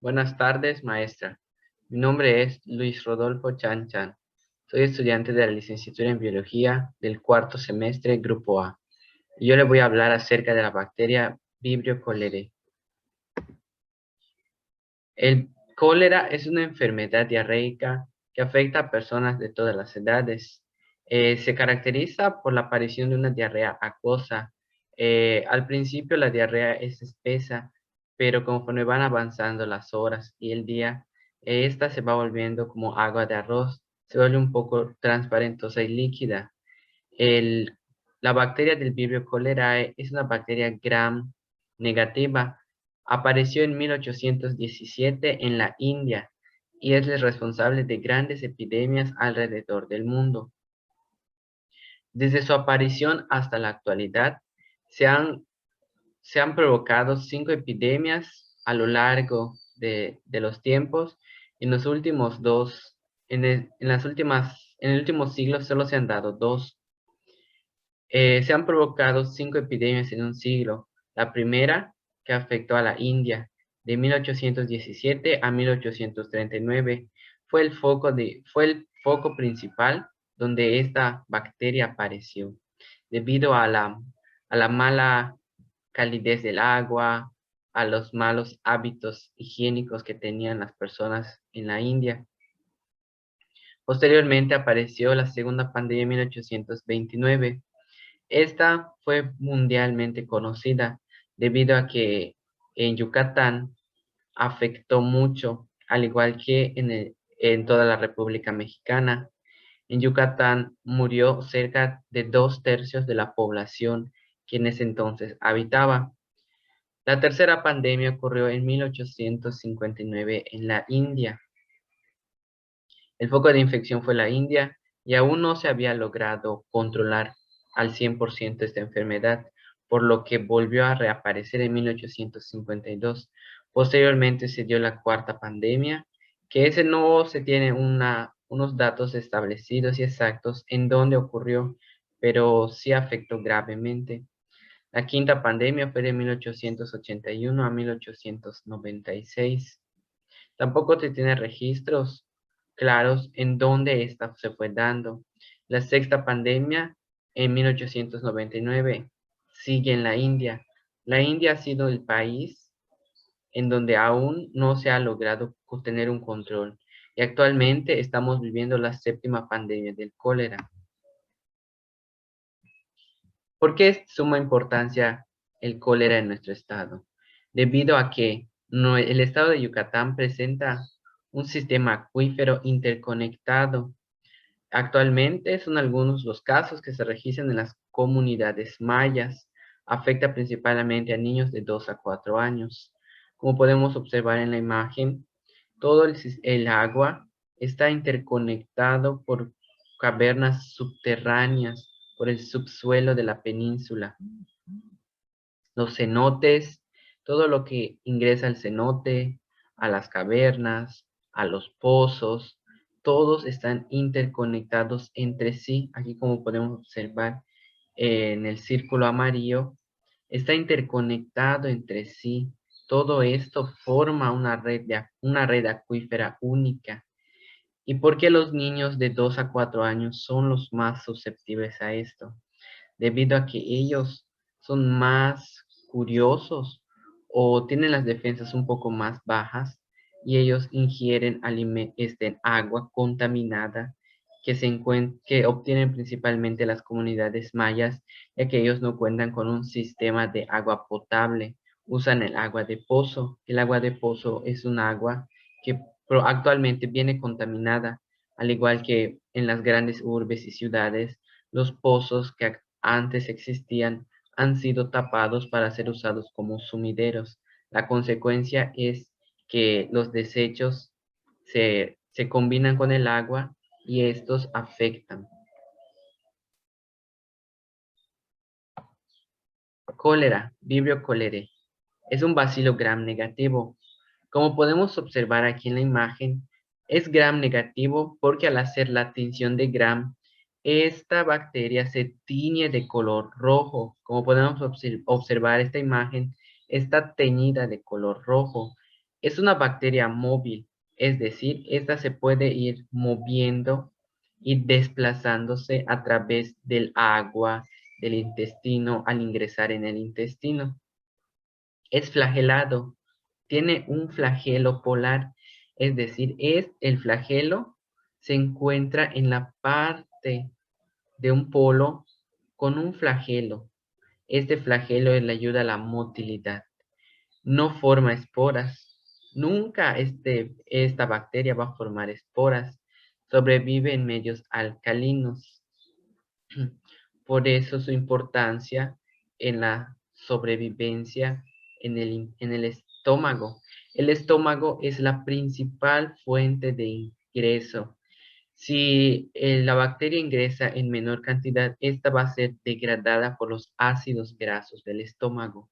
Buenas tardes, maestra. Mi nombre es Luis Rodolfo Chan Chan. Soy estudiante de la licenciatura en Biología del cuarto semestre, Grupo A. Y yo le voy a hablar acerca de la bacteria Vibrio cholerae. El cólera es una enfermedad diarreica que afecta a personas de todas las edades. Se caracteriza por la aparición de una diarrea acuosa. Al principio la diarrea es espesa, pero conforme van avanzando las horas y el día, esta se va volviendo como agua de arroz, se vuelve un poco transparentosa y líquida. El- la bacteria del Vibrio cholerae es una bacteria gram negativa. Apareció en 1817 en la India y es el responsable de grandes epidemias alrededor del mundo. Desde su aparición hasta la actualidad, se han, se han provocado 5 epidemias a lo largo de los tiempos. En los últimos dos, en el último siglo solo se han dado dos. Se han provocado 5 epidemias en un siglo. La primera, que afectó a la India, de 1817 a 1839, fue el foco principal donde esta bacteria apareció, debido a la mala calidez del agua, a los malos hábitos higiénicos que tenían las personas en la India. Posteriormente apareció la segunda pandemia en 1829. Esta fue mundialmente conocida debido a que en Yucatán afectó mucho, al igual que en toda la República Mexicana. En Yucatán murió cerca de 2/3 de la población que en ese entonces habitaba. La tercera pandemia ocurrió en 1859 en la India. El foco de infección fue la India y aún no se había logrado controlar al 100% esta enfermedad, por lo que volvió a reaparecer en 1852. Posteriormente se dio la cuarta pandemia, que ese no se tiene unos datos establecidos y exactos en dónde ocurrió, pero sí afectó gravemente. La quinta pandemia fue de 1881 a 1896. Tampoco se tiene registros claros en dónde esta se fue dando. La sexta pandemia en 1899 sigue en la India. La India ha sido el país en donde aún no se ha logrado tener un control. Y actualmente estamos viviendo la séptima pandemia del cólera. ¿Por qué es de suma importancia el cólera en nuestro estado? Debido a que el estado de Yucatán presenta un sistema acuífero interconectado. Actualmente son algunos los casos que se registran en las comunidades mayas. Afecta principalmente a niños de 2 a 4 años. Como podemos observar en la imagen, todo el agua está interconectado por cavernas subterráneas, por el subsuelo de la península. Los cenotes, todo lo que ingresa al cenote, a las cavernas, a los pozos, todos están interconectados entre sí. Aquí como podemos observar en el círculo amarillo, está interconectado entre sí. Todo esto forma una red acuífera única. ¿Y por qué los niños de 2 a 4 años son los más susceptibles a esto? Debido a que ellos son más curiosos o tienen las defensas un poco más bajas y ellos ingieren agua contaminada que obtienen principalmente las comunidades mayas, ya que ellos no cuentan con un sistema de agua potable, usan el agua de pozo. El agua de pozo es un agua que actualmente viene contaminada, al igual que en las grandes urbes y ciudades, los pozos que antes existían han sido tapados para ser usados como sumideros. La consecuencia es que los desechos se combinan con el agua y estos afectan. Cólera, Vibrio cholerae, es un bacilo gram negativo. Como podemos observar aquí en la imagen, es gram negativo porque al hacer la tinción de gram, esta bacteria se tiñe de color rojo. Como podemos observar esta imagen, está teñida de color rojo. Es una bacteria móvil, es decir, esta se puede ir moviendo y desplazándose a través del agua, del intestino, al ingresar en el intestino. Es flagelado, tiene un flagelo polar, es decir, el flagelo se encuentra en la parte de un polo con un flagelo. Este flagelo le ayuda a la motilidad. No forma esporas. Nunca esta bacteria va a formar esporas. Sobrevive en medios alcalinos. Por eso su importancia en la sobrevivencia en el estómago. El estómago es la principal fuente de ingreso. Si la bacteria ingresa en menor cantidad, esta va a ser degradada por los ácidos grasos del estómago.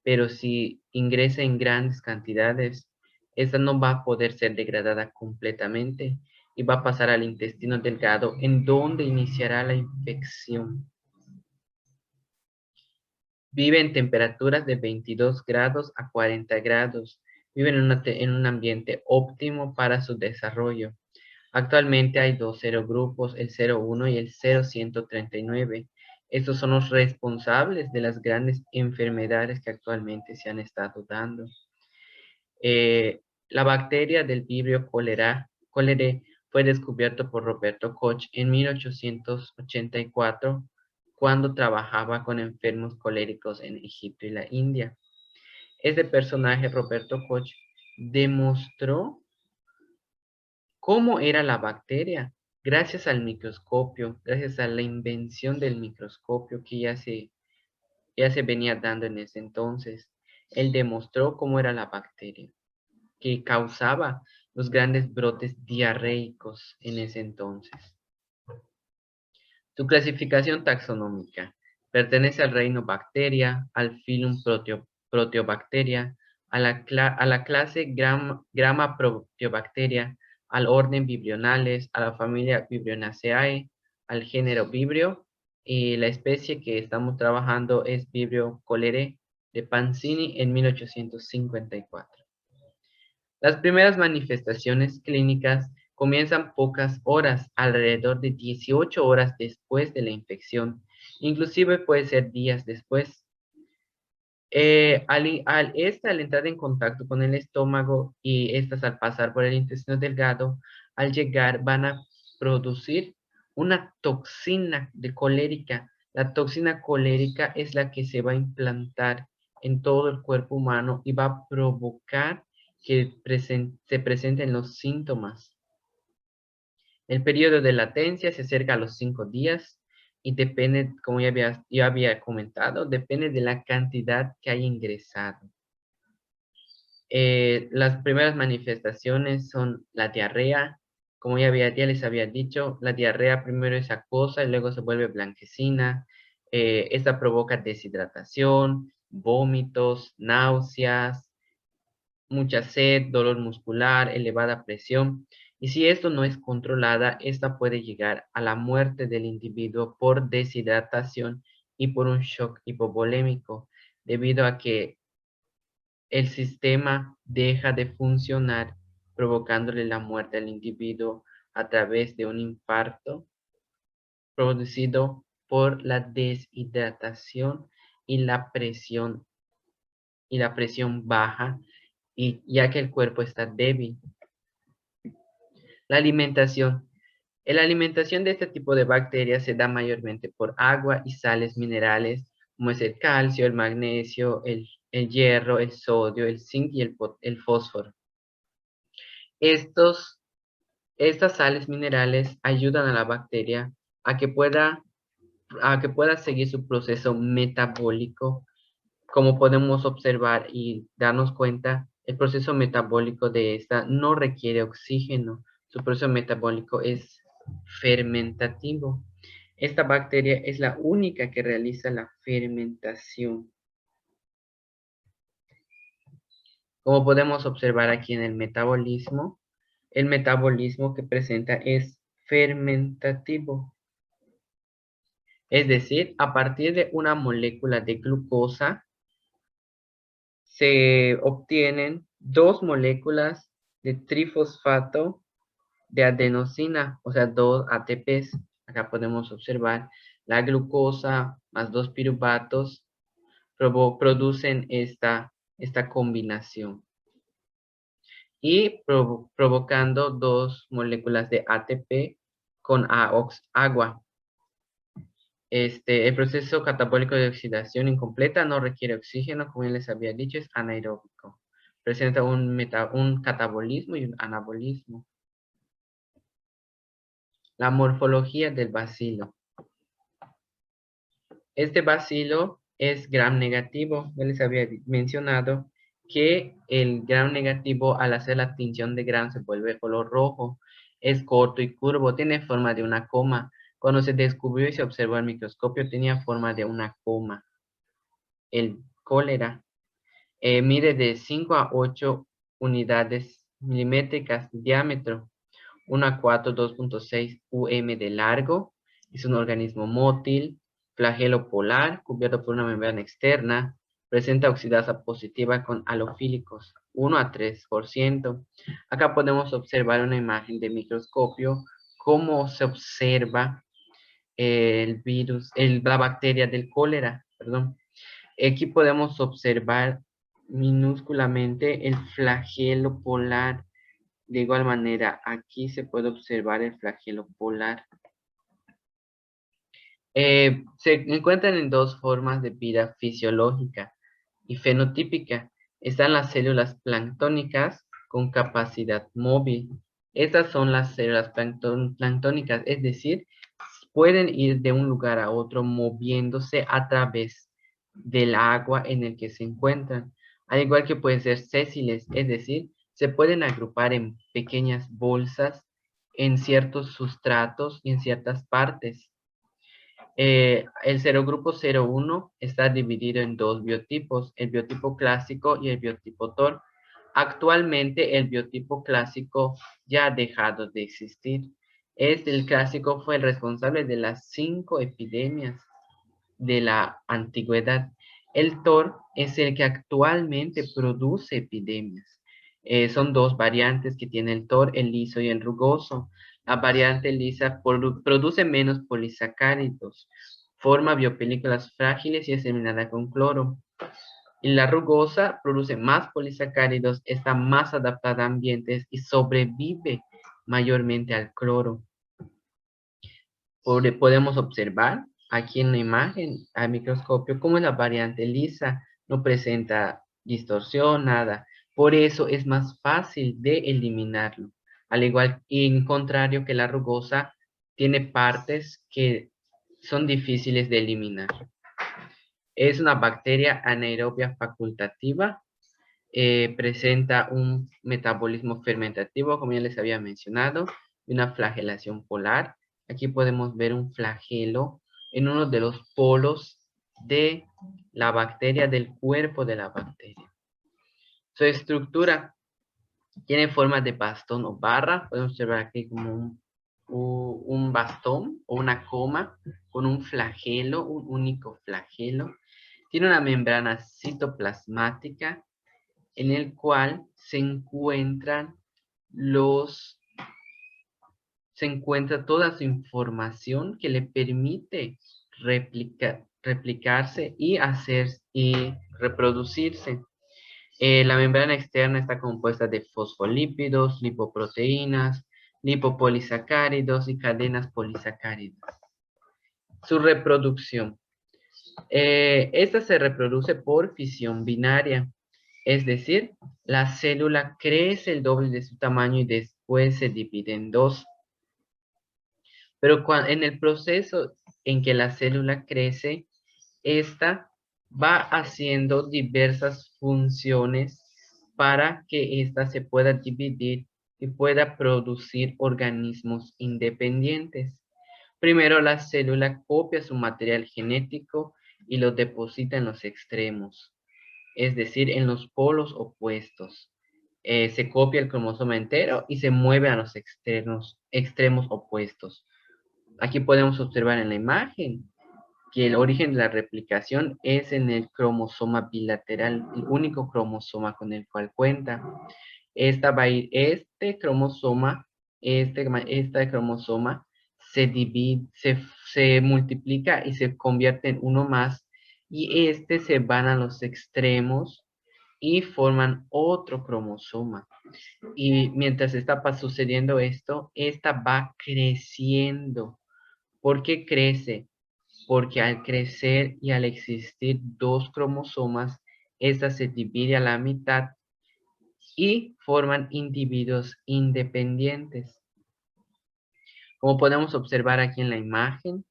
Pero si ingresa en grandes cantidades, esta no va a poder ser degradada completamente y va a pasar al intestino delgado, en donde iniciará la infección. Vive en temperaturas de 22 grados a 40 grados. Vive en un ambiente óptimo para su desarrollo. Actualmente hay dos serogrupos, el 01 y el 0139. Estos son los responsables de las grandes enfermedades que actualmente se han estado dando. La bacteria del Vibrio cholerae fue descubierto por Roberto Koch en 1884 cuando trabajaba con enfermos coléricos en Egipto y la India. Este personaje, Roberto Koch, demostró cómo era la bacteria gracias al microscopio, gracias a la invención del microscopio que ya se venía dando en ese entonces. Él demostró cómo era la bacteria que causaba los grandes brotes diarreicos en ese entonces. Su clasificación taxonómica pertenece al reino Bacteria, al filum Proteobacteria, a la clase Grama Proteobacteria, al orden Vibionales, a la familia Vibrionaceae, al género Vibrio, y la especie que estamos trabajando es Vibrio cholerae de Panzini en 1854. Las primeras manifestaciones clínicas comienzan pocas horas, alrededor de 18 horas después de la infección, inclusive puede ser días después. Al entrar en contacto con el estómago y estas al pasar por el intestino delgado, al llegar van a producir una toxina colérica. La toxina colérica es la que se va a implantar en todo el cuerpo humano y va a provocar que se presenten los síntomas. El periodo de latencia se acerca a los 5 días y depende, como ya había comentado, depende de la cantidad que haya ingresado. Las primeras manifestaciones son la diarrea. Como ya les había dicho, la diarrea primero es acuosa y luego se vuelve blanquecina. Esta provoca deshidratación, vómitos, náuseas, mucha sed, dolor muscular, elevada presión. Y si esto no es controlada, esta puede llegar a la muerte del individuo por deshidratación y por un shock hipovolémico, debido a que el sistema deja de funcionar, provocándole la muerte al individuo a través de un infarto producido por la deshidratación y la presión baja, y ya que el cuerpo está débil. La alimentación. La alimentación de este tipo de bacterias se da mayormente por agua y sales minerales, como es el calcio, el magnesio, el hierro, el sodio, el zinc y el fósforo. Estas sales minerales ayudan a la bacteria a que pueda, a que pueda seguir su proceso metabólico. Como podemos observar y darnos cuenta, el proceso metabólico de esta no requiere oxígeno. Su proceso metabólico es fermentativo. Esta bacteria es la única que realiza la fermentación. Como podemos observar aquí en el metabolismo que presenta es fermentativo. Es decir, a partir de una molécula de glucosa se obtienen dos moléculas de trifosfato de adenosina, o sea, dos ATPs. Acá podemos observar la glucosa más dos piruvatos producen esta combinación y provocando dos moléculas de ATP con agua. El proceso catabólico de oxidación incompleta no requiere oxígeno, como ya les había dicho, es anaeróbico. Presenta un catabolismo y un anabolismo. La morfología del bacilo. Este bacilo es gram negativo. Ya les había mencionado que el gram negativo al hacer la tinción de gram se vuelve color rojo. Es corto y curvo, tiene forma de una coma. Cuando se descubrió y se observó al microscopio tenía forma de una coma. El cólera mide de 5 a 8 unidades milimétricas de diámetro, 1 a 4, 2.6 UM de largo. Es un organismo mótil, flagelo polar, cubierto por una membrana externa. Presenta oxidasa positiva con halofílicos, 1 a 3%. Acá podemos observar una imagen de microscopio, cómo se observa el virus, la bacteria del cólera, perdón. Aquí podemos observar minúsculamente el flagelo polar. De igual manera, aquí se puede observar el flagelo polar. Se encuentran en dos formas de vida fisiológica y fenotípica. Están las células planctónicas con capacidad móvil. Estas son las células planctónicas, es decir, pueden ir de un lugar a otro moviéndose a través del agua en el que se encuentran. Al igual que pueden ser sésiles, es decir, se pueden agrupar en pequeñas bolsas en ciertos sustratos y en ciertas partes. El serogrupo 01 está dividido en dos biotipos, el biotipo clásico y el biotipo TOR. Actualmente el biotipo clásico ya ha dejado de existir. El clásico fue el responsable de las 5 epidemias de la antigüedad. El TOR es el que actualmente produce epidemias. Son dos variantes que tiene el TOR, el liso y el rugoso. La variante lisa produce menos polisacáridos, forma biopelículas frágiles y es eliminada con cloro. Y la rugosa produce más polisacáridos, está más adaptada a ambientes y sobrevive mayormente al cloro. Podemos observar aquí en la imagen al microscopio cómo la variante lisa no presenta distorsión, nada. Por eso es más fácil de eliminarlo. Al igual y en contrario que la rugosa tiene partes que son difíciles de eliminar. Es una bacteria anaerobia facultativa. Presenta un metabolismo fermentativo, como ya les había mencionado, y una flagelación polar. Aquí podemos ver un flagelo en uno de los polos de la bacteria, del cuerpo de la bacteria. Su estructura tiene forma de bastón o barra. Podemos observar aquí como un bastón o una coma con un flagelo, un único flagelo. Tiene una membrana citoplasmática en el cual se encuentra toda su información que le permite replicarse y reproducirse. La membrana externa está compuesta de fosfolípidos, lipoproteínas, lipopolisacáridos y cadenas polisacáridas. Su reproducción. Esta se reproduce por fisión binaria. Es decir, la célula crece el doble de su tamaño y después se divide en dos. Pero en el proceso en que la célula crece, esta va haciendo diversas funciones para que ésta se pueda dividir y pueda producir organismos independientes. Primero, la célula copia su material genético y lo deposita en los extremos, es decir, en los polos opuestos. Se copia el cromosoma entero y se mueve a los extremos opuestos. Aquí podemos observar en la imagen que el origen de la replicación es en el cromosoma bilateral, el único cromosoma con el cual cuenta. Esta va a ir, este cromosoma se divide, se multiplica y se convierte en uno más, y se van a los extremos y forman otro cromosoma. Y mientras está sucediendo esto, esta va creciendo. ¿Por qué crece? Porque al crecer y al existir dos cromosomas, esta se divide a la mitad y forman individuos independientes. Como podemos observar aquí en la imagen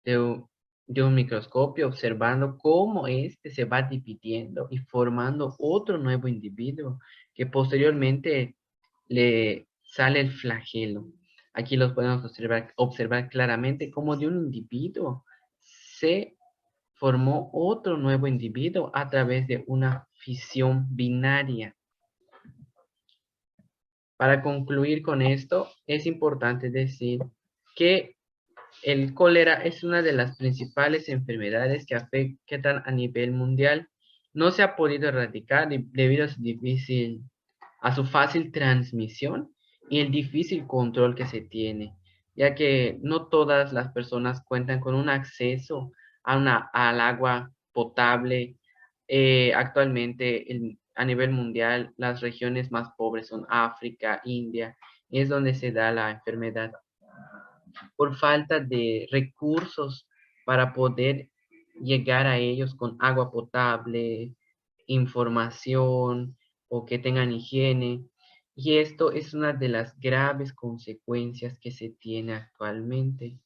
de un microscopio, observando cómo este se va dividiendo y formando otro nuevo individuo que posteriormente le sale el flagelo. Aquí los podemos observar claramente cómo de un individuo se formó otro nuevo individuo a través de una fisión binaria. Para concluir con esto, es importante decir que el cólera es una de las principales enfermedades que afectan a nivel mundial. No se ha podido erradicar debido a su fácil transmisión y el difícil control que se tiene, ya que no todas las personas cuentan con un acceso al agua potable. Actualmente, a nivel mundial, las regiones más pobres son África, India, y es donde se da la enfermedad por falta de recursos para poder llegar a ellos con agua potable, información o que tengan higiene. Y esto es una de las graves consecuencias que se tiene actualmente.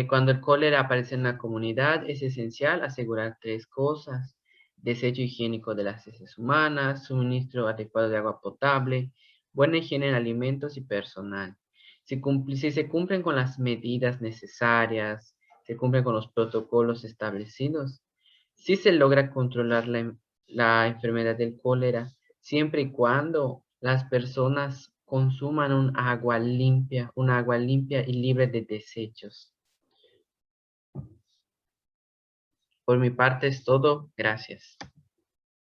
Cuando el cólera aparece en la comunidad, es esencial asegurar tres cosas: desecho higiénico de las heces humanas, suministro adecuado de agua potable, buena higiene en alimentos y personal. Si se cumplen con las medidas necesarias, se cumplen con los protocolos establecidos, sí se logra controlar la enfermedad del cólera, siempre y cuando las personas consuman un agua limpia y libre de desechos. Por mi parte es todo. Gracias.